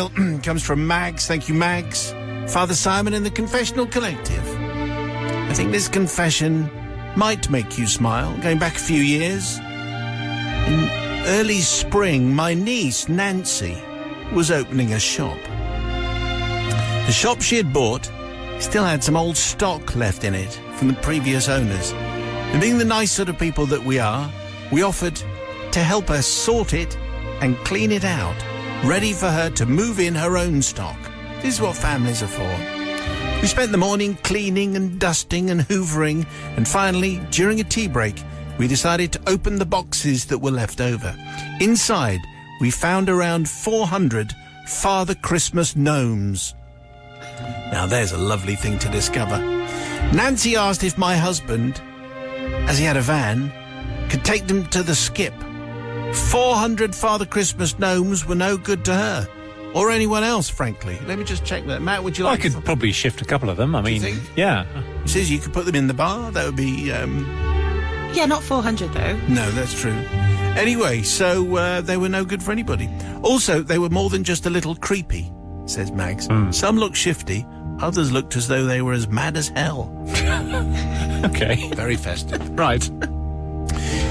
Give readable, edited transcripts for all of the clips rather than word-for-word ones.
comes from Mags. Thank you, Mags. Father Simon and the Confessional Collective. I think this confession might make you smile. Going back a few years, in early spring, my niece, Nancy, was opening a shop. The shop she had bought still had some old stock left in it from the previous owners. And being the nice sort of people that we are, we offered to help her sort it and clean it out, ready for her to move in her own stock. This is what families are for. We spent the morning cleaning and dusting and hoovering, and finally, during a tea break, we decided to open the boxes that were left over. Inside, we found around 400 Father Christmas gnomes. Now there's a lovely thing to discover. Nancy asked if my husband, as he had a van, could take them to the skip. 400 Father Christmas gnomes were no good to her, or anyone else, frankly. Let me just check that. Matt, would you like... I could probably shift a couple of them. I mean, yeah. He says you could put them in the bar. That would be... Yeah, not 400, though. No, that's true. Anyway, so they were no good for anybody. Also, they were more than just a little creepy, says Mags. Some looked shifty. Others looked as though they were as mad as hell. Okay. Very festive. Right.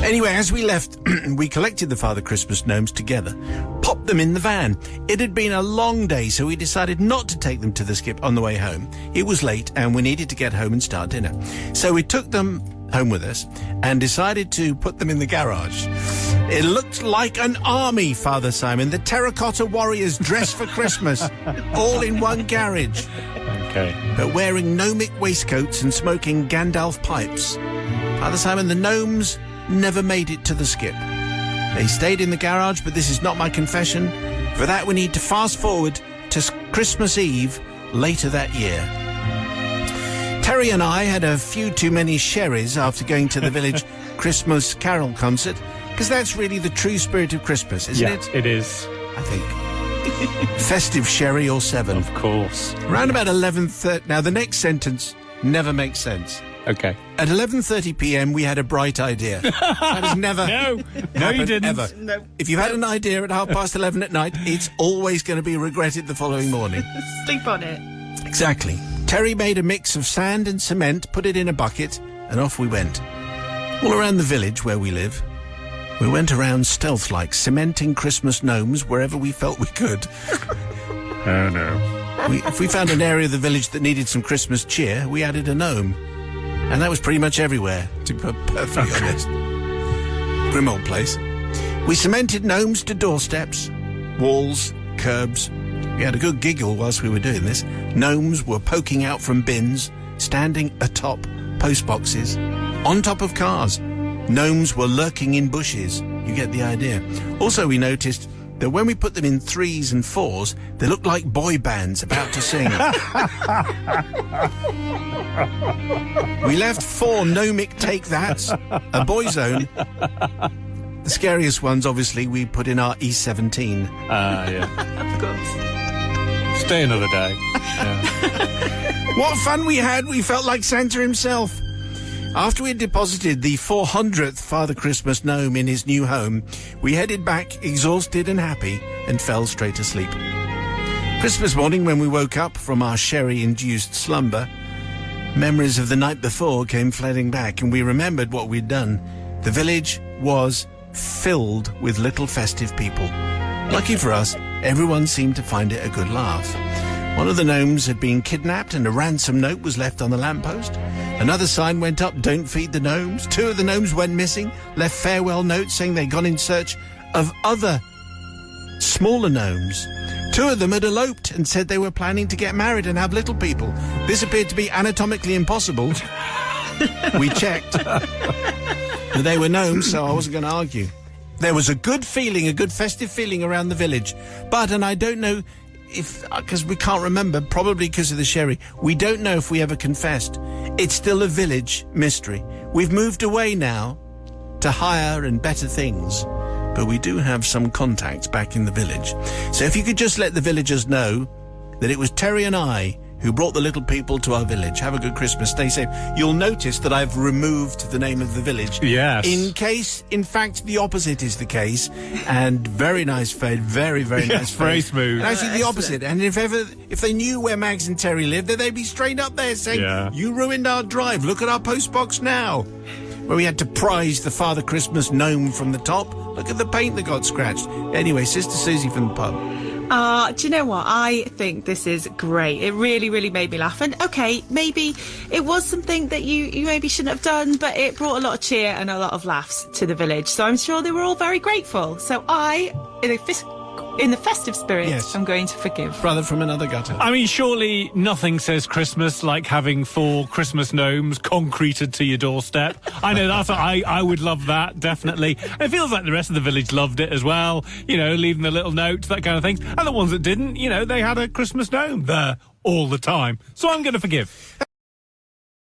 Anyway, as we left, we collected the Father Christmas gnomes together, popped them in the van. It had been a long day, so we decided not to take them to the skip on the way home. It was late, and we needed to get home and start dinner. So we took them home with us and decided to put them in the garage. It looked like an army, Father Simon. The terracotta warriors dressed for Christmas, all in one garage. Okay. But wearing gnomic waistcoats and smoking Gandalf pipes. Father Simon, the gnomes never made it to the skip. They stayed in the garage, but this is not my confession. For that, we need to fast forward to Christmas Eve later that year. Terry and I had a few too many sherries after going to the village Christmas carol concert, because that's really the true spirit of Christmas, isn't it? Yeah, it is. I think. Festive sherry or 7. Of course. Around about 11:30. Now, the next sentence never makes sense. Okay. At 11:30 p.m., we had a bright idea. That has never No, you didn't. Ever. No. If you've had an idea at 11:30 at night, it's always going to be regretted the following morning. Sleep on it. Exactly. Terry made a mix of sand and cement, put it in a bucket, and off we went. All around the village where we live, we went around stealth-like, cementing Christmas gnomes wherever we felt we could. Oh, no. If we found an area of the village that needed some Christmas cheer, we added a gnome. And that was pretty much everywhere, to be perfectly honest. Grim old place. We cemented gnomes to doorsteps, walls, curbs. We had a good giggle whilst we were doing this. Gnomes were poking out from bins, standing atop postboxes, on top of cars. Gnomes were lurking in bushes. You get the idea. Also, we noticed that when we put them in 3s and 4s, they looked like boy bands about to sing. We left 4 gnomic take-thats, a boy zone. The scariest ones, obviously, we put in our E17. Yeah. Of course. Stay another day. Yeah. What fun we had! We felt like Santa himself. After we had deposited the 400th Father Christmas gnome in his new home, we headed back, exhausted and happy, and fell straight asleep. Christmas morning, when we woke up from our sherry-induced slumber, memories of the night before came flooding back, and we remembered what we'd done. The village was filled with little festive people. Lucky for us, everyone seemed to find it a good laugh. One of the gnomes had been kidnapped and a ransom note was left on the lamppost. Another sign went up, "Don't feed the gnomes." 2 of the gnomes went missing, left farewell notes saying they'd gone in search of other smaller gnomes. 2 of them had eloped and said they were planning to get married and have little people. This appeared to be anatomically impossible. We checked. But they were gnomes, so I wasn't going to argue. There was a good feeling, a good festive feeling around the village. But, and I don't know if, because we can't remember, probably because of the sherry, we don't know if we ever confessed. It's still a village mystery. We've moved away now to higher and better things, but we do have some contacts back in the village. So if you could just let the villagers know that it was Terry and I who brought the little people to our village. Have a good Christmas. Stay safe. You'll notice that I've removed the name of the village. Yes. In case, in fact, the opposite is the case. And very nice fade. Very, very nice fade. Very smooth. And actually the opposite. And if they knew where Mags and Terry lived, then they'd be straight up there saying, you ruined our drive. Look at our postbox now. Where we had to prise the Father Christmas gnome from the top. Look at the paint that got scratched. Anyway, Sister Susie from the pub. Do you know what? I think this is great. It really, really made me laugh. And okay, maybe it was something that you maybe shouldn't have done, but it brought a lot of cheer and a lot of laughs to the village. So I'm sure they were all very grateful. So in the festive spirit, I'm going to forgive. Brother from another gutter. I mean, surely nothing says Christmas like having 4 Christmas gnomes concreted to your doorstep. I know I would love that, definitely. And it feels like the rest of the village loved it as well. You know, leaving the little notes, that kind of thing. And the ones that didn't, you know, they had a Christmas gnome there all the time. So I'm going to forgive.